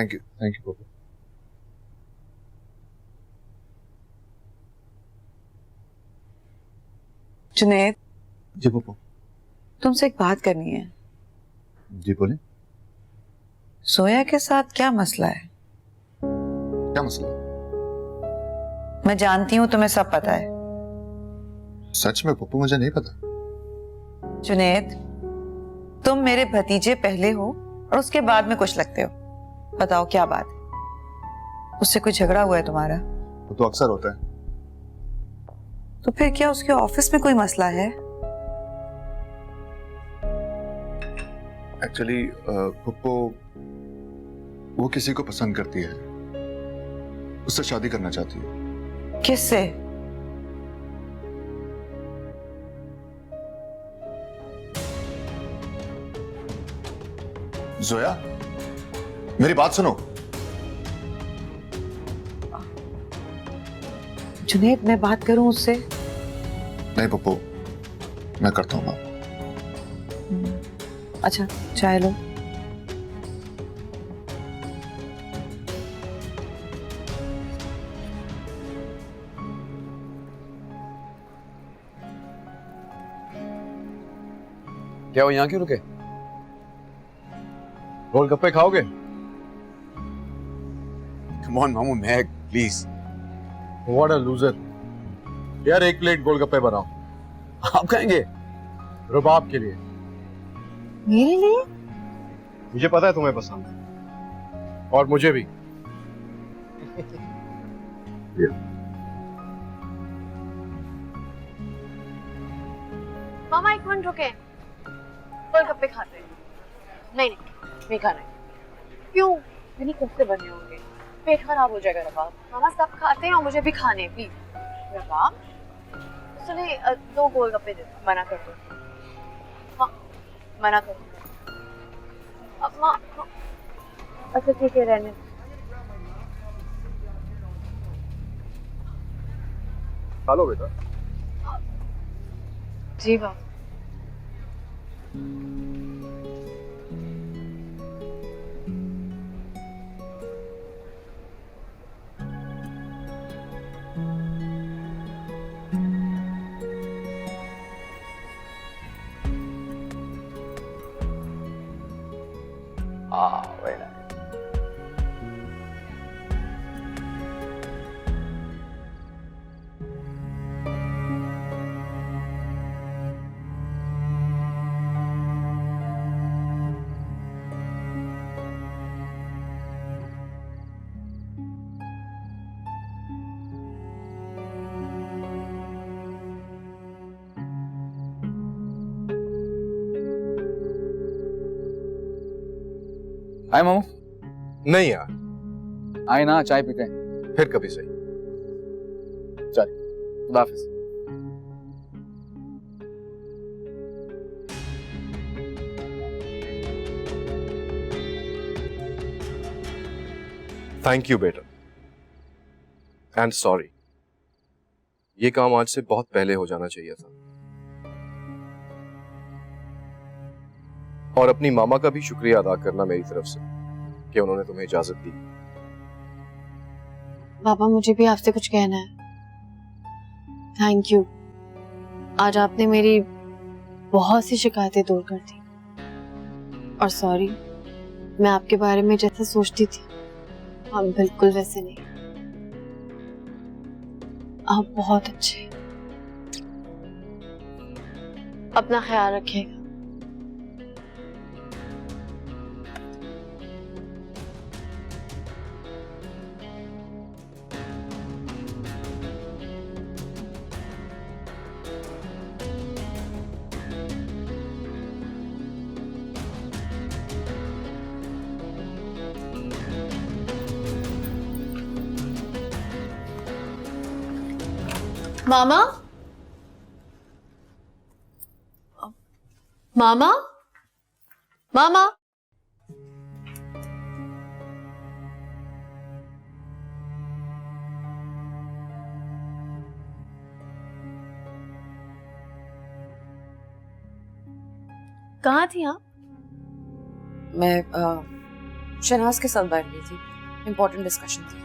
Thank you Pappu. Junaid, ji Pappu. तुमसे एक बात करनी है। जी बोले। सोया के साथ क्या मसला है? क्या मसला? मैं जानती हूँ तुम्हें सब पता है। सच में पप्पू मुझे नहीं पता। जुनैद, तुम मेरे भतीजे पहले हो और उसके बाद में कुछ लगते हो। बताओ क्या बात है? उससे कोई झगड़ा हुआ है तुम्हारा? वो तो अक्सर होता है। तो फिर क्या उसके ऑफिस में कोई मसला है? एक्चुअली पप्पू वो किसी को पसंद करती है, उससे शादी करना चाहती है। किससे? जोया, मेरी बात सुनो। जुनैद, मैं बात करूं उससे? नहीं पप्पू, मैं करता हूँ बात। अच्छा, चाय लो। क्या वो यहाँ क्यों रुके? गोलगप्पे खाओगे? Come on, मामू मैग, प्लीज। What a loser। यार एक प्लेट गोलगप्पे बनाओ। आप खाएंगे? रुबाब के लिए। मेरे लिए? मुझे पता है तुम्हें पसंद है और मुझे भी। मामा एक मिनट रुके, गोलगप्पे खाते हैं। नहीं नहीं खा रहे। क्यों? नहीं कोफ्ते बने होंगे, पेट खराब हो जाएगा। रबाब मामा सब खाते हैं और मुझे भी खाने। प्लीज रबाब सुने, 2 गोलगप्पे दे दो। मना कर दो, मना कर दो। अब माँ, अच्छा ठीक है, रहने। खा लो बेटा। जी बाबा। very nice. हाय मामू। नहीं यार, आए ना, चाय पीते हैं। फिर कभी सही। चल, खुदा हाफिज। थैंक यू बेटा, एंड सॉरी। ये काम आज से बहुत पहले हो जाना चाहिए था। और अपनी मामा का भी शुक्रिया अदा करना मेरी तरफ से कि उन्होंने तुम्हें इजाजत दी। पापा मुझे भी आपसे कुछ कहना है। थैंक यू, आज आपने मेरी बहुत सी शिकायतें दूर कर दी। और सॉरी, मैं आपके बारे में जैसा सोचती थी आप बिल्कुल वैसे नहीं। आप बहुत अच्छे हैं। अपना ख्याल रखिएगा। मामा, मामा, मामा। कहाँ थी आप? मैं शहनाज के साथ बैठ गई थी, इम्पोर्टेंट डिस्कशन थी।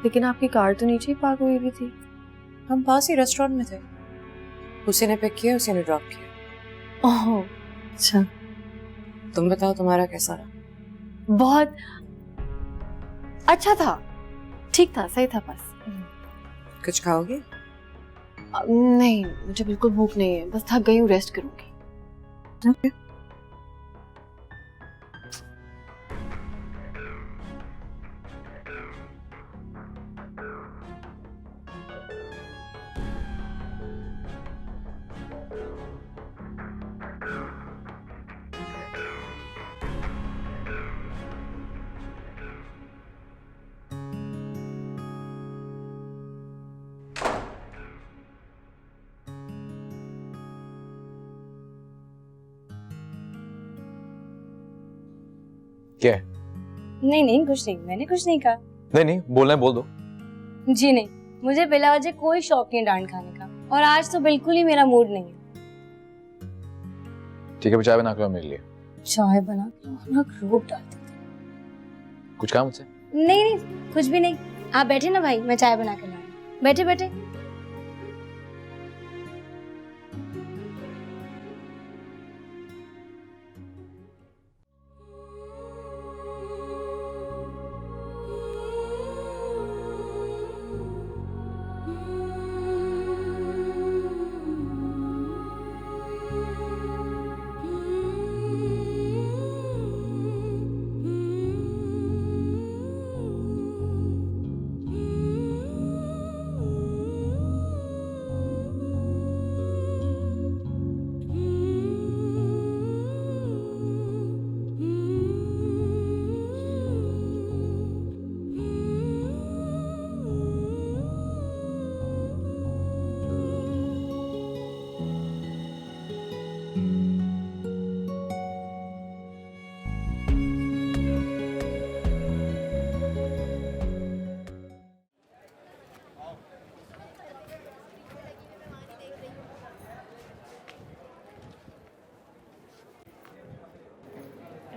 लेकिन आपकी कार तो नीचे ही पार्क हुई हुई थी। हम पास ही रेस्टोरेंट में थे। उसी ने पिक किया, उसी ने ड्रॉप किया। ओह अच्छा। तुम बताओ तुम्हारा कैसा रहा? बहुत अच्छा था, ठीक था, सही था बस। कुछ खाओगे? नहीं मुझे बिल्कुल भूख नहीं है, बस थक गई हूँ, रेस्ट करूंगी। क्या है? नहीं नहीं कुछ नहीं, मैंने कुछ नहीं कहा। नहीं नहीं, बोलना है बोल दो। जी नहीं, मुझे बिला वजह कोई शौक नहीं डांट खाने का, और आज तो बिल्कुल ही मेरा मूड नहीं है। ठीक है, चाय बना के लाओ मेरे लिए। चाय बना के ना रोक डालते थे। कुछ काम मुझसे? नहीं नहीं कुछ भी नहीं, आप बैठे ना भाई, मैं चाय बना के ला रही हूं। बैठे बैठे।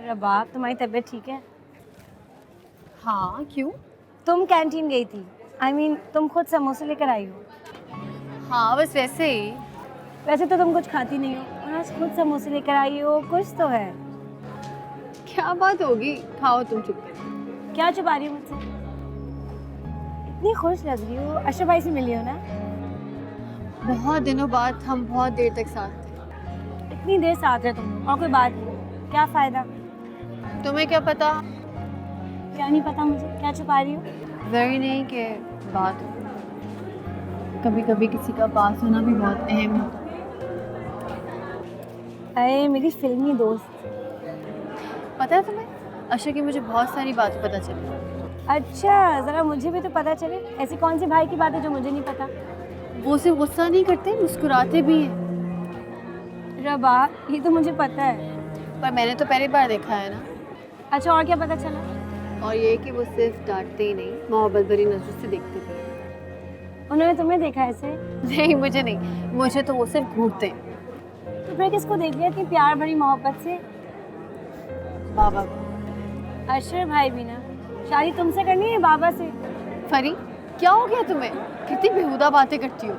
रबाब, तुम्हारी तबीयत ठीक है? हाँ क्यों? तुम कैंटीन गई थी, तुम खुद समोसे लेकर आई हो। हाँ बस वैसे ही। वैसे तो तुम कुछ खाती नहीं हो, और आज खुद समोसे लेकर आई हो, कुछ तो है। क्या बात होगी, खाओ तुम चुपके। क्या छुपा रही हो मुझसे? इतनी खुश लग रही हो, अशरफ भाई से मिली हो ना? बहुत दिनों बाद हम बहुत देर तक साथ थे। इतनी देर साथ रहे तुम लोग और कोई बात नहीं, क्या फायदा? तुम्हें क्या पता? क्या नहीं पता मुझे, क्या छुपा रही हो? जरूरी नहीं कि बात हो, कभी कभी किसी का पास होना भी बहुत अहम होता है। अरे मेरी फिल्मी दोस्त। पता है तुम्हें, अशर की मुझे बहुत सारी बातें पता चली। अच्छा, जरा मुझे भी तो पता चले, ऐसी कौन सी भाई की बात है जो मुझे नहीं पता? वो सिर्फ गुस्सा नहीं करते, मुस्कुराते भी हैं। रबा, ये तो मुझे पता है। पर मैंने तो पहली बार देखा है ना। अच्छा, और क्या पता चला? और ये कि वो सिर्फ डांटते ही नहीं, मोहब्बत भरी नजर से देखते भी। उन्होंने तुम्हें देखा ऐसे? नहीं मुझे नहीं, मुझे तो वो सिर्फ घूरते हैं। तो फिर किसको देख लिया इतनी प्यार भरी मोहब्बत से? बाबा को। अशर भाई भी ना, शादी तुमसे करनी है बाबा से? फरी, क्या हो गया तुम्हें? कितनी बेहुदा बातें करती हो।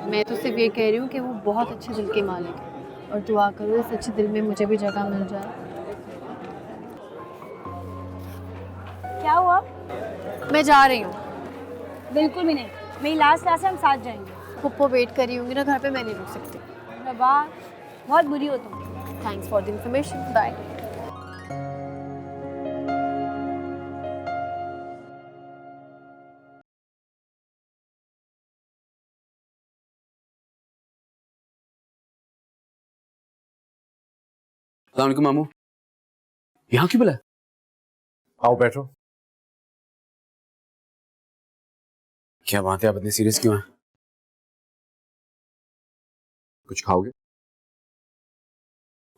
मैं तो सिर्फ ये कह रही हूँ कि वो बहुत अच्छे दिल के मालिक है, और दुआ करो इस अच्छे दिल में मुझे भी जगह मिल जाए। क्या हुआ? मैं जा रही हूँ। बिल्कुल भी नहीं, मेरी लास्ट क्लास है, हम साथ जाएंगे। पुप्पो वेट कर रही होंगी ना घर पे, मैं नहीं रुक सकती। रबा, बहुत बुरी हो तुम। Thanks for the information, bye. अस्सलाम वालेकुम मामू। यहाँ क्यों बुलाया? आओ बैठो। क्या बात है, आप इतने सीरियस क्यों हैं? कुछ खाओगे?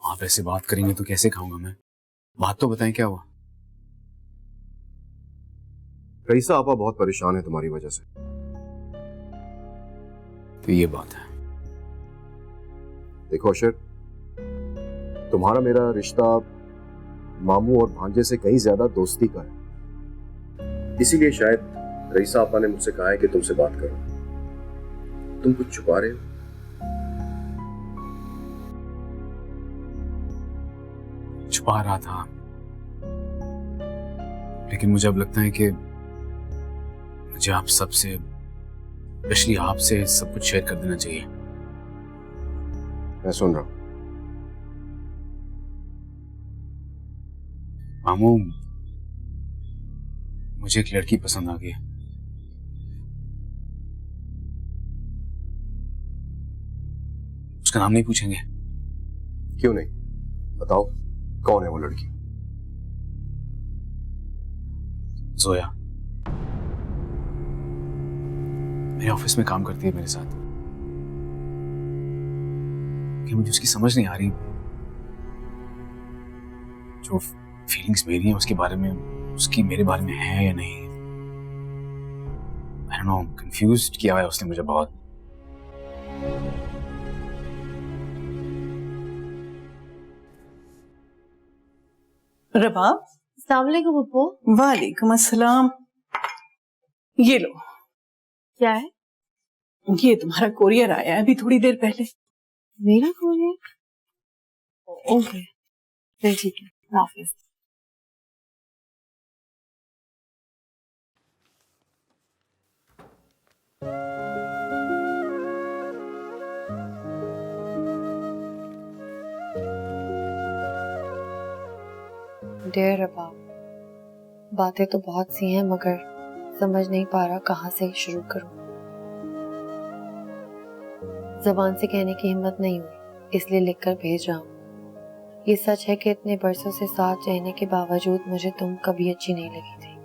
आप ऐसे बात करेंगे तो कैसे खाऊंगा मैं? बात तो बताएं, क्या हुआ? रईसा आपा बहुत परेशान है तुम्हारी वजह से। तो ये बात है। देखो अशर, तुम्हारा मेरा रिश्ता मामू और भांजे से कहीं ज्यादा दोस्ती का है। इसीलिए शायद रईसा आपा ने मुझसे कहा है कि तुमसे बात करो। तुम कुछ छुपा रहे हो? छुपा रहा था, लेकिन मुझे अब लगता है कि मुझे आप सबसे, स्पेशली आपसे, सब कुछ शेयर कर देना चाहिए। मैं सुन रहा हूं। मामू, मुझे एक लड़की पसंद आ गई है। उसका नाम नहीं पूछेंगे? क्यों नहीं, बताओ कौन है वो लड़की? जोया। मेरे ऑफिस में काम करती है मेरे साथ। कि मुझे उसकी समझ नहीं आ रही, जो फीलिंग्स मेरी हैं उसके बारे में, उसकी मेरे बारे में है या नहीं। आई डोंट नो, कंफ्यूज्ड किया है उसने मुझे बहुत। रबाब। अस्सलाम वालेकुम पप्पू। वालेकुम अस्सलाम। ये लो, क्या है? ये तुम्हारा कोरियर आया है अभी थोड़ी देर पहले। मेरा कोरियर? ओके, फिर ठीक है, अल्लाह हाफिज। डियर रबाब, बातें तो बहुत सी हैं मगर समझ नहीं पा रहा कहाँ से शुरू करूं। जबान से कहने की हिम्मत नहीं हुई, इसलिए लिखकर भेज रहा हूँ। ये सच है कि इतने बरसों से साथ रहने के बावजूद मुझे तुम कभी अच्छी नहीं लगी थी,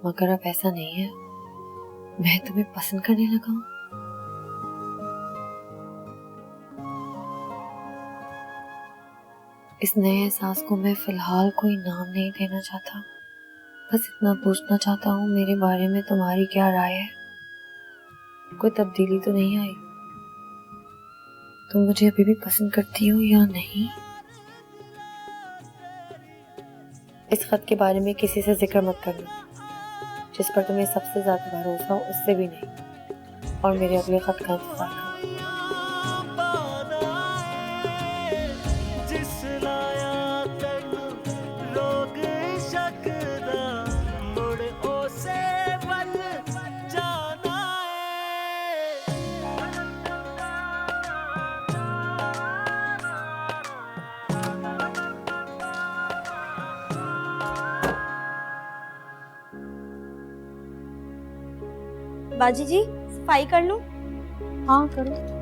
मगर अब ऐसा नहीं है, मैं तुम्हें पसंद करने लगा हूँ। इस नए एहसास को मैं फिलहाल कोई नाम नहीं देना चाहता, बस इतना पूछना चाहता हूँ मेरे बारे में तुम्हारी क्या राय है? कोई तब्दीली तो नहीं आई? तुम मुझे अभी भी पसंद करती हो या नहीं? इस खत के बारे में किसी से जिक्र मत करना, जिस पर तुम्हें सबसे ज्यादा भरोसा हो उससे भी नहीं, और मेरे अगले खत का इंतजार करो। बाजी जी, सफाई कर लूं? हाँ करो।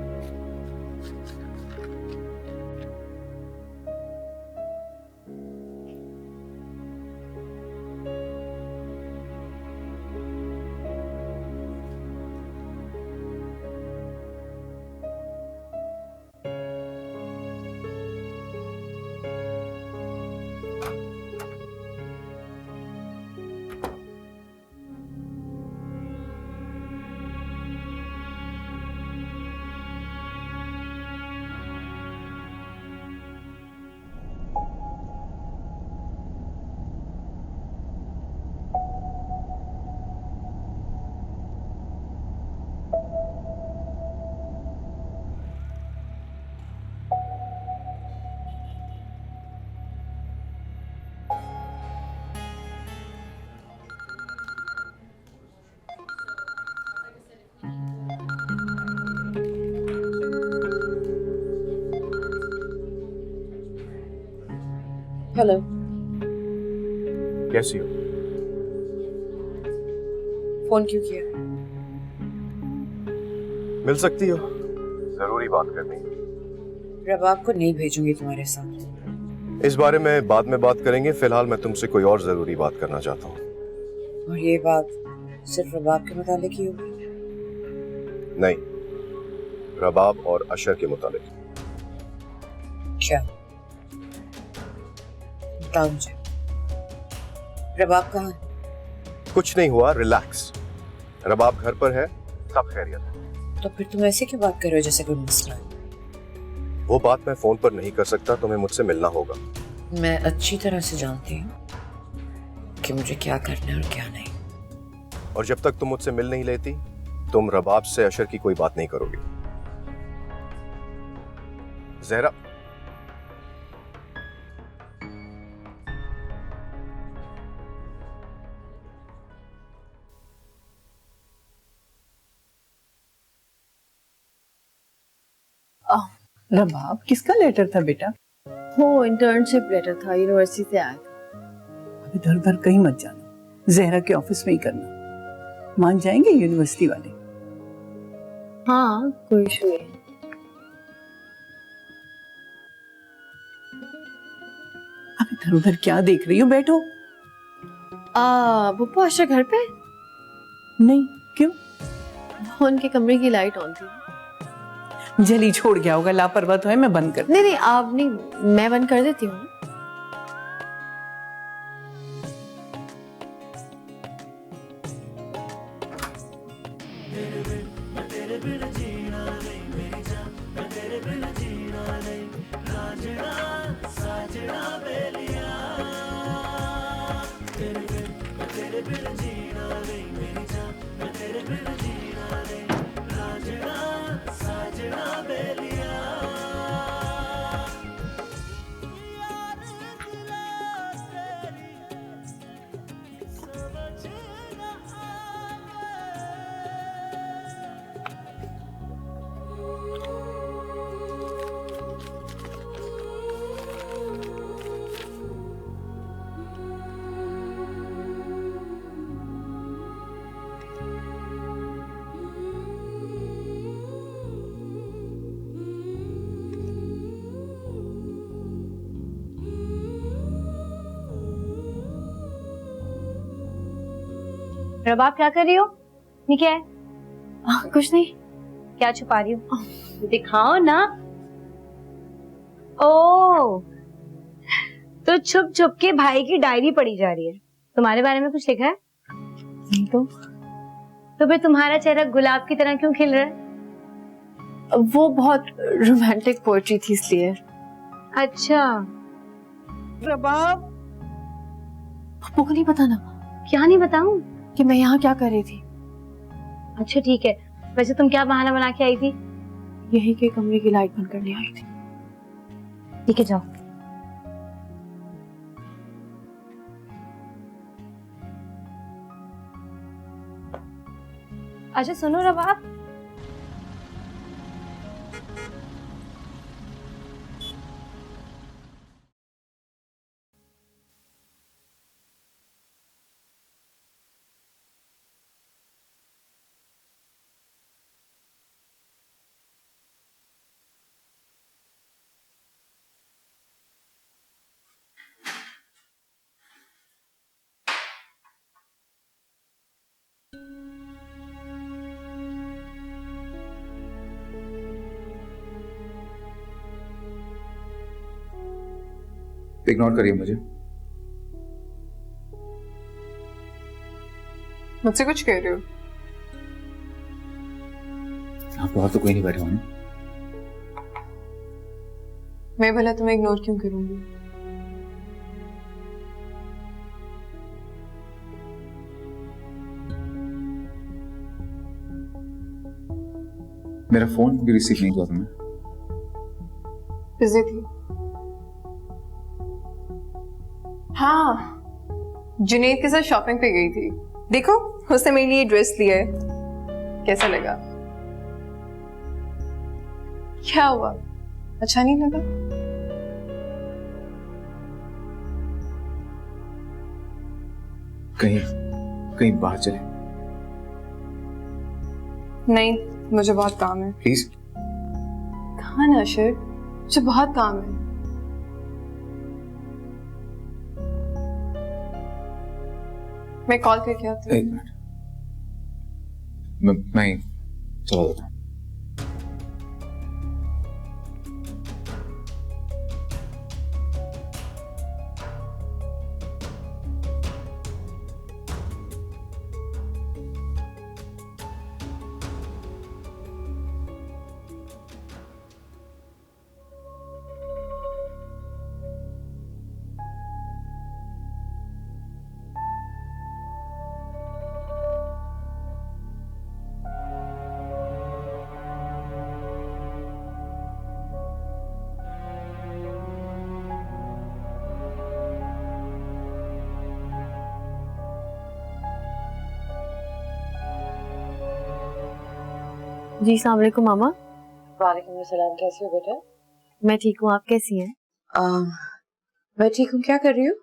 हेलो, कैसी हो? फोन क्यों किया? मिल सकती हो? जरूरी बात करनी है। रबाब को नहीं भेजूंगी तुम्हारे साथ। इस बारे में बाद में बात करेंगे, फिलहाल मैं तुमसे कोई और जरूरी बात करना चाहता हूँ। और ये बात सिर्फ रबाब के मुतालिक ही होगी? नहीं, रबाब और अशर के मुतालिक। क्या? बताओ मुझे, रबाब कहाँ है? कुछ नहीं हुआ, रिलैक्स। रबाब घर पर है, सब खैरियत है। तो फिर तुम ऐसे क्यों बात कर रहे हो जैसे कोई मसला है? वो बात मैं फोन पर नहीं कर सकता, तुम्हें मुझसे मिलना होगा। मैं अच्छी तरह से जानती हूँ कि मुझे क्या करना है और क्या नहीं। और जब तक तुम मुझसे मिल नहीं लेती, तुम रबाब से अशर की कोई बात नहीं करोगी। जहरा, रबाब, किसका लेटर था बेटा? वो इंटर्नशिप लेटर था, यूनिवर्सिटी से आया था। अब इधर उधर कहीं मत जाना, जहरा के ऑफिस में ही करना। मान जाएंगे यूनिवर्सिटी वाले। हाँ, कोई इशू नहीं। अब इधर उधर क्या देख रही हो? बैठो। बुप्पू आशा घर पे? नहीं, क्यों? वो उनके कमरे की लाइट ऑन थी। जली छोड़ गया होगा, लापरवाह तो है। मैं बंद कर। नहीं, आप नहीं, मैं बंद कर देती हूँ। रबाब क्या कर रही हो? ये क्या है? कुछ नहीं। क्या छुपा रही हो? दिखाओ ना। ओ, तो छुप छुप के भाई की डायरी पढ़ी जा रही है। तुम्हारे बारे में कुछ लिखा है? नहीं तो फिर तुम्हारा चेहरा गुलाब की तरह क्यों खिल रहा है? वो बहुत रोमांटिक पोएट्री थी इसलिए। अच्छा, रबाब, पप्पू को नहीं बताना क्या नहीं बताऊं? कि मैं यहाँ क्या कर रही थी। अच्छा ठीक है, वैसे तुम क्या बहाना बना के आई थी? यही के कमरे की लाइट बंद करने आई थी। ठीक है, जाओ। अच्छा सुनो रबाब, इग्नोर करिए मुझे। मुझसे कुछ कह रहे हो? आप बाहर तो कोई नहीं बैठा हो ना? मैं भला तुम्हें इग्नोर क्यों करूंगी? मेरा फोन भी रिसीव नहीं किया तुमने। बिजी थी। हाँ, जुनैद के साथ शॉपिंग पे गई थी। देखो, उसने मेरे लिए ड्रेस लिया है। कैसा लगा? क्या हुआ? अच्छा नहीं लगा? कहीं कहीं बाहर चले। नहीं, मुझे बहुत काम है। प्लीज। कहाँ ना अशर, मुझे बहुत काम है। मैं कॉल करके आती हूँ। एक मिनट, मैं ही चला जाता हूँ। जी अस्सलाम वालेकुम मामा। वालेकुम सलाम, कैसी हो बेटा? मैं ठीक हूँ, आप कैसी हैं? मैं ठीक हूँ। क्या कर रही हो?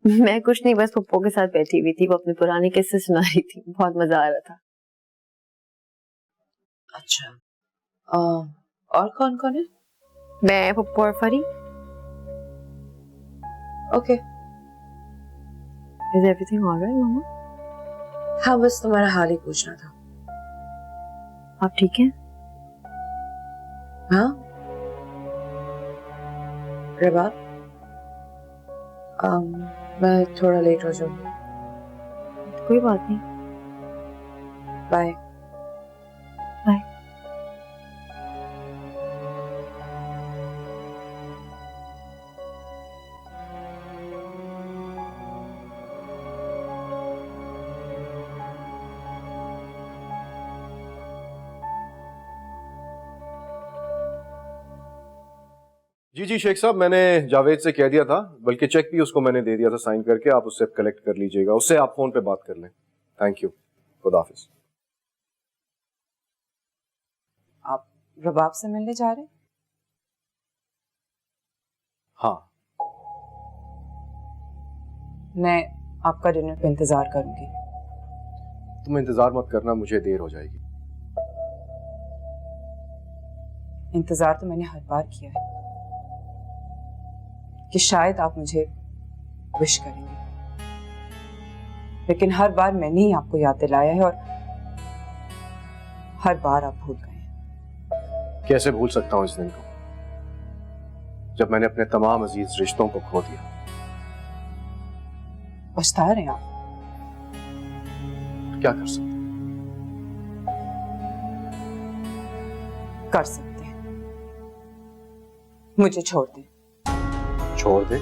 मैं कुछ नहीं, बस पप्पो के साथ बैठी हुई थी, वो अपने पुराने किस्से सुना रही थी, बहुत मजा आ रहा था। अच्छा। और कौन कौन है? मैं, पप्पो और फरी। ओके। इज एवरीथिंग ऑलराइट मामा? हाँ, बस तुम्हारा हाल ही पूछना था। आप ठीक हैं? हाँ रबाब, मैं थोड़ा लेट हो जाऊंगी। कोई बात नहीं। बाय। बाय। जी शेख साहब, मैंने जावेद से कह दिया था, बल्कि चेक भी उसको मैंने दे दिया था साइन करके। आप उससे कलेक्ट कर लीजिएगा, उससे आप फोन पे बात कर लें। थैंक यू, खुदा हाफिज। आप रबाब से मिलने जा रहे हैं? हाँ। मैं आपका डिनर पे इंतजार करूंगी। तुम इंतजार मत करना, मुझे देर हो जाएगी। इंतजार तो मैंने हर बार किया है कि शायद आप मुझे विश करेंगे, लेकिन हर बार मैंने ही आपको याद दिलाया है और हर बार आप भूल गए हैं। कैसे भूल सकता हूं इस दिन को, जब मैंने अपने तमाम अजीज रिश्तों को खो दिया। पछता रहे हैं आप? क्या कर सकते? कर सकते हैं, मुझे छोड़ दें। छोड़ दे?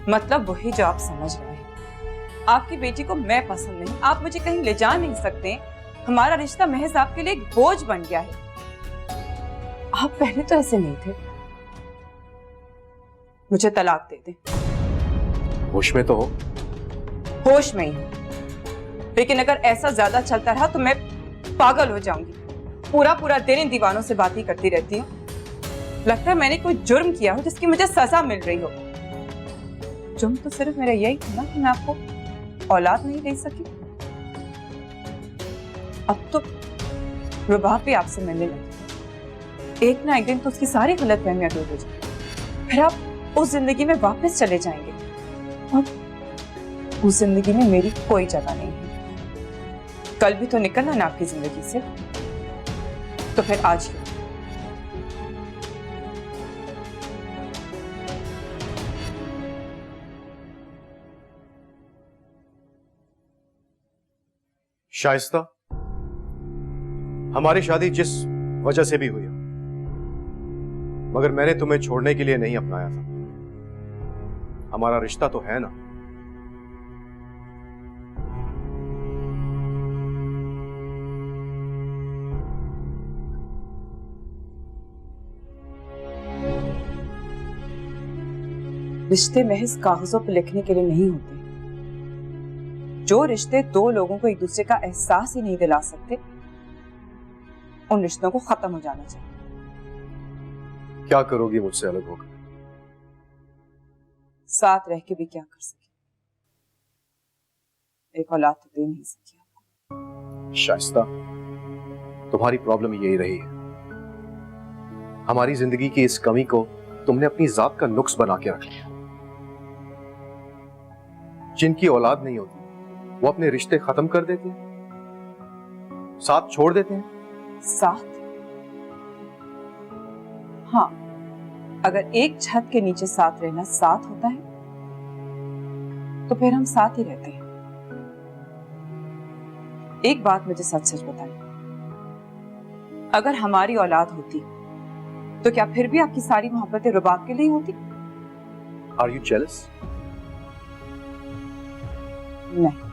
मतलब वही जो आप समझ रहे हैं। आपकी बेटी को मैं पसंद नहीं, आप मुझे कहीं ले जा नहीं सकते। हमारा रिश्ता महज आपके लिए एक बोझ बन गया है। आप पहले तो ऐसे नहीं थे। मुझे तलाक दे दें। होश में तो हो? होश में ही हूं, लेकिन अगर ऐसा ज्यादा चलता रहा तो मैं पागल हो जाऊंगी। पूरा दिन इन दीवानों से बातें करती रहती हूँ। लगता है मैंने कोई जुर्म किया हो जिसकी मुझे सजा मिल रही हो। जुर्म तो सिर्फ मेरा यही था ना कि मैं आपको औलाद नहीं दे सकी। अब तो रबाब भी आपसे मिलने लगी। एक ना एक दिन तो उसकी सारी गलतफहमियां दूर हो जाएंगी, फिर आप उस जिंदगी में वापस चले जाएंगे और उस जिंदगी में मेरी कोई जगह नहीं है। कल भी तो निकलना ना आपकी जिंदगी से, तो फिर आज ही। शाइस्ता, हमारी शादी जिस वजह से भी हुई, मगर मैंने तुम्हें छोड़ने के लिए नहीं अपनाया था। हमारा रिश्ता तो है ना। रिश्ते महज कागजों पर लिखने के लिए नहीं होते। जो रिश्ते दो लोगों को एक दूसरे का एहसास ही नहीं दिला सकते, उन रिश्तों को खत्म हो जाना चाहिए। क्या करोगी मुझसे अलग होकर? साथ रह के भी क्या कर सके? एक औलाद तो दे नहीं सकी आपको। शाइस्ता, तुम्हारी प्रॉब्लम यही रही है। हमारी जिंदगी की इस कमी को तुमने अपनी जात का नुक्स बना के रख लिया। जिनकी औलाद नहीं होती वो अपने रिश्ते खत्म कर देते हैं, साथ छोड़ देते हैं। साथ? हाँ, अगर एक छत के नीचे साथ रहना साथ होता है तो फिर हम साथ ही रहते हैं। एक बात मुझे सच सच बताइए, अगर हमारी औलाद होती तो क्या फिर भी आपकी सारी मोहब्बतें रुबाब के लिए होती? Are you jealous? नहीं।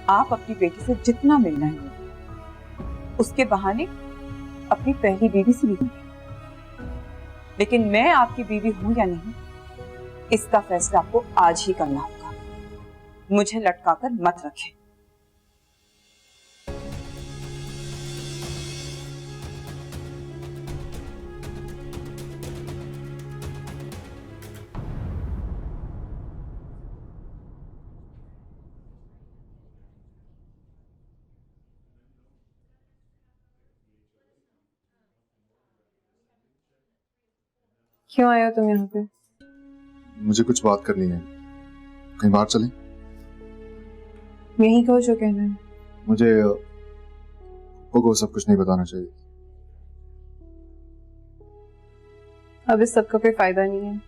आप अपनी बेटी से जितना मिलना है उसके बहाने अपनी पहली बीवी से मिलिए, लेकिन मैं आपकी बीवी हूं या नहीं इसका फैसला आपको आज ही करना होगा। मुझे लटकाकर मत रखें। क्यों आए हो तुम यहाँ पे? मुझे कुछ बात करनी है, कहीं बाहर चलें? यही कहो जो कहना है। मुझे को सब कुछ नहीं बताना चाहिए। अब इस सब का कोई फायदा नहीं है।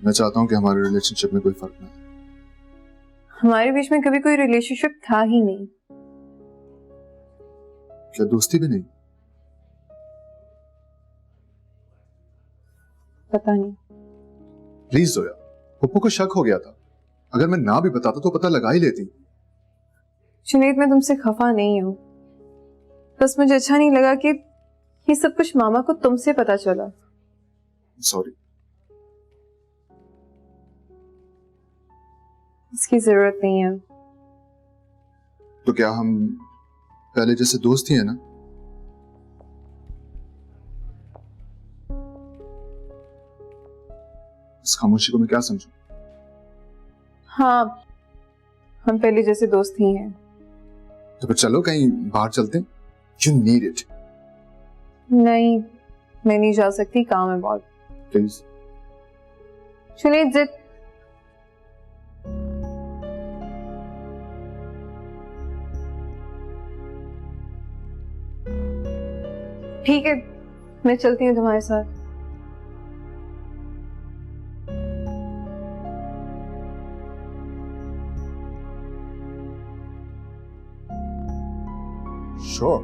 मैं चाहता हूँ कि हमारे रिलेशनशिप में कोई फर्क ना आए। हमारे बीच में कभी कोई रिलेशनशिप था ही नहीं। क्या दोस्ती भी नहीं? पता नहीं। प्लीज जोया, पप्पू को शक हो गया था। अगर मैं ना भी बताता तो पता लगा ही लेती। जुनैद, मैं तुमसे खफा नहीं हूं, बस मुझे अच्छा नहीं लगा कि ये सब कुछ मामा को तुमसे पता चला। सॉरी। इसकी जरूरत नहीं है। तो क्या हम पहले जैसे दोस्त ही हैं ना? इस खामोशी को मैं क्या समझूं? हाँ, हम पहले जैसे दोस्त ही हैं। तो फिर चलो कहीं बाहर चलते हैं। You need it. नहीं, मैं नहीं जा सकती, काम है बहुत। प्लीज। जुनैद, जिद। ठीक है, मैं चलती हूँ तुम्हारे साथ। Sure.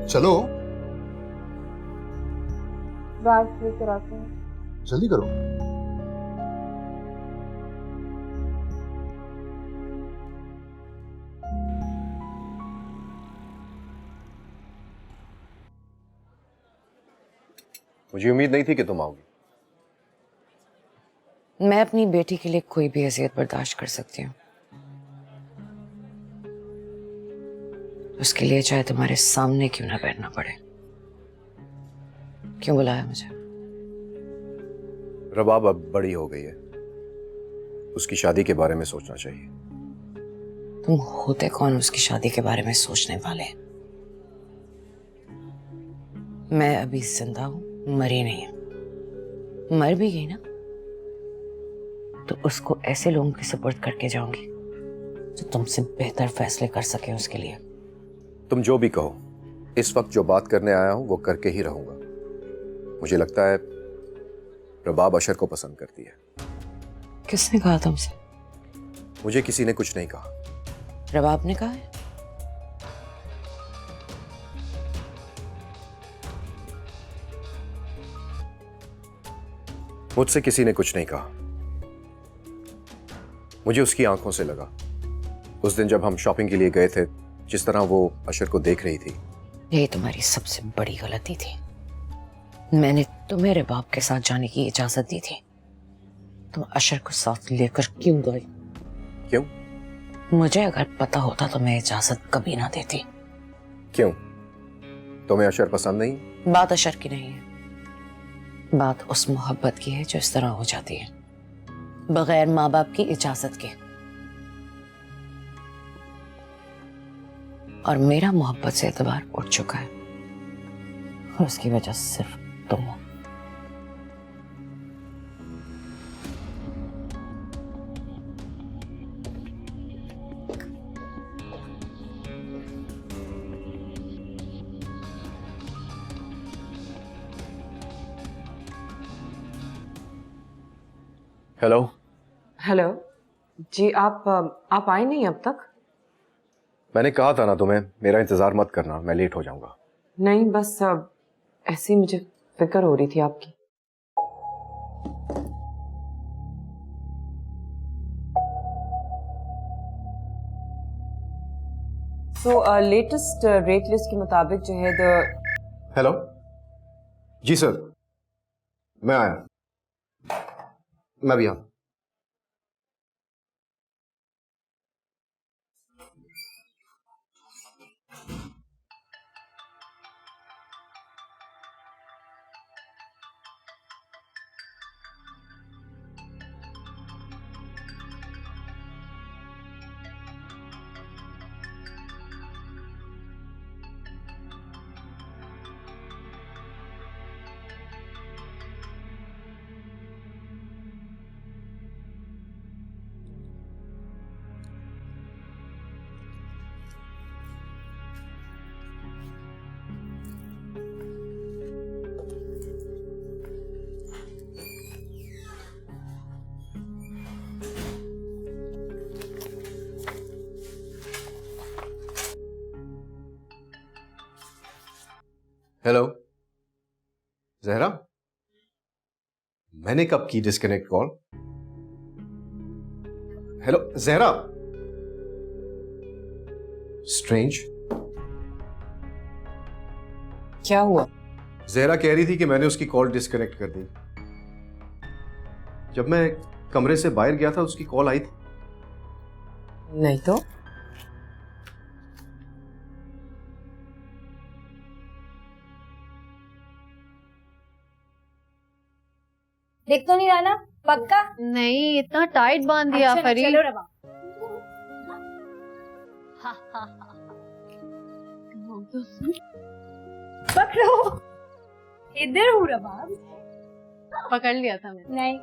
चलो बैग लेकर आते हैं। जल्दी करो। मुझे उम्मीद नहीं थी कि तुम आओगी। मैं अपनी बेटी के लिए कोई भी अजियत बर्दाश्त कर सकती हूँ, उसके लिए चाहे तुम्हारे सामने क्यों ना बैठना पड़े। क्यों बुलाया मुझे? रबाब अब बड़ी हो गई है, उसकी शादी के बारे में सोचना चाहिए। तुम होते कौन उसकी शादी के बारे में सोचने वाले? मैं अभी जिंदा हूं, मरी नहीं हूं। मर भी गई ना तो उसको ऐसे लोगों के सपोर्ट करके जाऊंगी जो तुमसे बेहतर फैसले कर सके उसके लिए। तुम जो भी कहो, इस वक्त जो बात करने आया हूं वो करके ही रहूंगा। मुझे लगता है रबाब अशर को पसंद करती है। किसने कहा तुमसे? मुझे किसी ने कुछ नहीं कहा। रबाब ने कहा है? मुझसे किसी ने कुछ नहीं कहा। मुझे उसकी आंखों से लगा। उस दिन जब हम शॉपिंग के लिए गए थे, जिस तरह वो अशर को देख रही थी। यही तुम्हारी सबसे बड़ी गलती थी। मैंने तुम्हें रबाब के साथ जाने की इजाजत दी थी। तुम अशर को साथ लेकर क्यों गई? क्यों? मुझे अगर पता होता तो मैं इजाजत कभी ना देती। क्यों? तुम्हें अशर पसंद नहीं? बात अशर की नहीं है, बात उस मोहब्बत की है जो इस तरह हो जाती है बगैर माँ बाप की इजाजत के। और मेरा मोहब्बत से एतबार उठ चुका है और उसकी वजह सिर्फ तुम हो। हेलो। हेलो जी, आप आए नहीं अब तक? मैंने कहा था ना तुम्हें, मेरा इंतजार मत करना, मैं लेट हो जाऊंगा। नहीं, बस ऐसी मुझे फिक्र हो रही थी आपकी। तो लेटेस्ट रेट लिस्ट के मुताबिक जो है हेलो जी सर, मैं आया। मैं भी आया। हेलो जहरा, मैंने कब की disconnect call? Hello Zahra, strange. क्या हुआ? जहरा कह रही थी कि मैंने उसकी कॉल डिस्कनेक्ट कर दी। जब मैं कमरे से बाहर गया था उसकी कॉल आई थी। नहीं तो देख तो नहीं रहा ना? पक्का नहीं, इतना टाइट बांध दिया अच्छा, फरी। चलो रवा। पकड़ो, इधर हूँ रबाब। पकड़ लिया था मैंने। नहीं,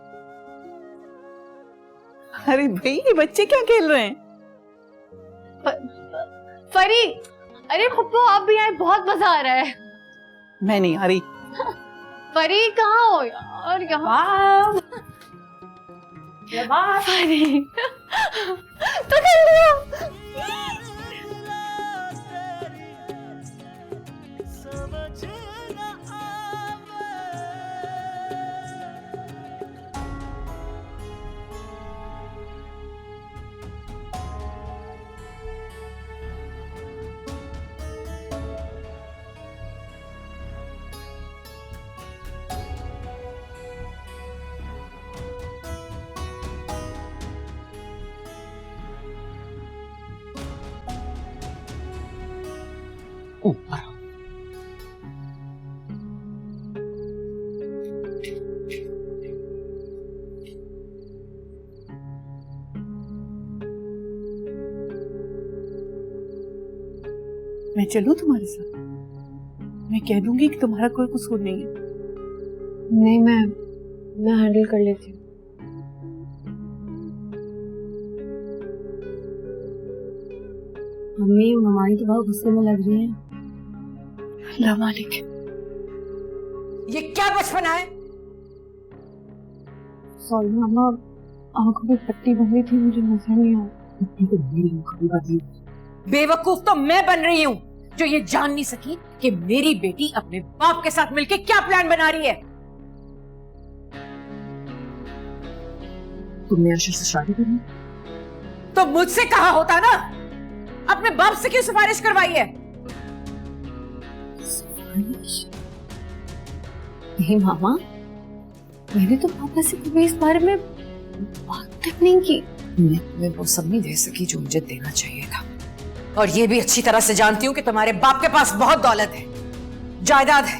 अरे भाई, ये बच्चे क्या खेल रहे हैं? फरी, अरे पप्पू आप भी आए, बहुत मजा आ रहा है। मैं नहीं आ रही। फरी कहाँ हो यार? यहाँ फरी पकड़ लिया। ऊपर मैं चलूं तुम्हारे साथ? मैं कह दूंगी कि तुम्हारा कोई कसूर नहीं है। नहीं, मैं हैंडल कर लेती हूँ। मम्मी हमारी तो बहुत गुस्से में लग रही है। अल्लाह मालिक। ये क्या बचपना है? सॉरी मम्मा, आंखों में पट्टी बंधी थी, मुझे नजर नहीं आया। बेवकूफ तो मैं बन रही हूँ जो ये जान नहीं सकी कि मेरी बेटी अपने बाप के साथ मिलके क्या प्लान बना रही है। तुमने आशीष से शादी करनी? तो मुझसे कहा होता ना, अपने बाप से क्यों सिफारिश करवाई है? नहीं मामा, मैंने तो पापा से कभी इस बारे में बात तक नहीं की। मैं तुम्हें वो सब नहीं दे सकी जो मुझे देना चाहिए था, और ये भी अच्छी तरह से जानती हूँ कि तुम्हारे बाप के पास बहुत दौलत है, जायदाद है।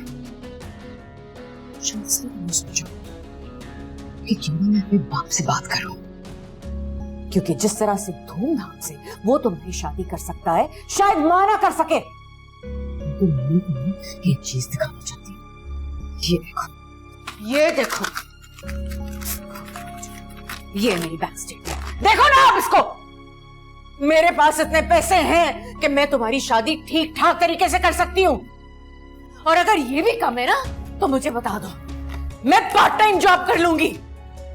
सोचो कि क्यों ना मैं अपने बाप से बात करूं, क्योंकि जिस तरह से धूमधाम से वो तुम्हारी शादी कर सकता है, शायद मां ना कर सके। तो मैं तुम्हें एक चीज दिखाना चाहती हूँ। ये देखो, ये देखो, ये मेरी बैंक स्टेटमेंट देखो ना आप इसको। मेरे पास इतने पैसे हैं कि मैं तुम्हारी शादी ठीक ठाक तरीके से कर सकती हूँ, और अगर ये भी कम है ना तो मुझे बता दो, मैं पार्ट टाइम जॉब कर लूंगी।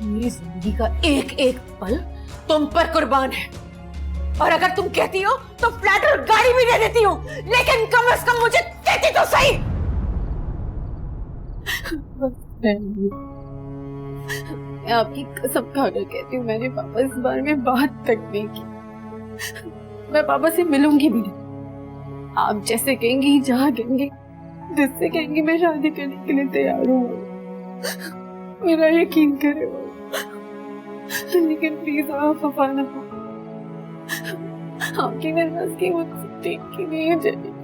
मेरी जिंदगी का एक एक पल तुम पर कुर्बान है, और अगर तुम कहती हो तो फ्लैट और गाड़ी भी दे देती हूँ, लेकिन कम से कम मुझे कहती तो सही। मैं आपकी कसम खाकर कहती हूँ, मैंने पापा इस बारे में बात तक नहीं की। मैं पापा से मिलूंगी भी नहीं। आप जैसे कहेंगी, जहाँ कहेंगी, जिससे कहेंगी, मैं शादी करने के लिए तैयार हूँ। मेरा यकीन करें, लेकिन प्लीज आप वफा ना हो। आपकी नाराजगी मुझसे देखी नहीं जाएगी।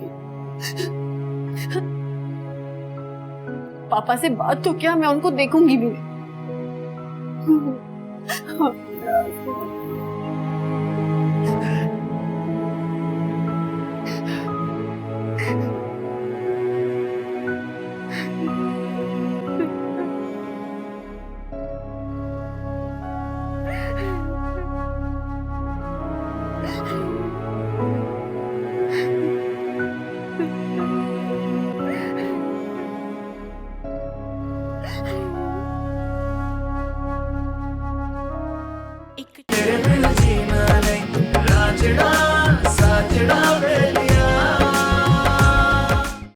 पापा से बात तो क्या, मैं उनको देखूंगी भी नहीं। तेरे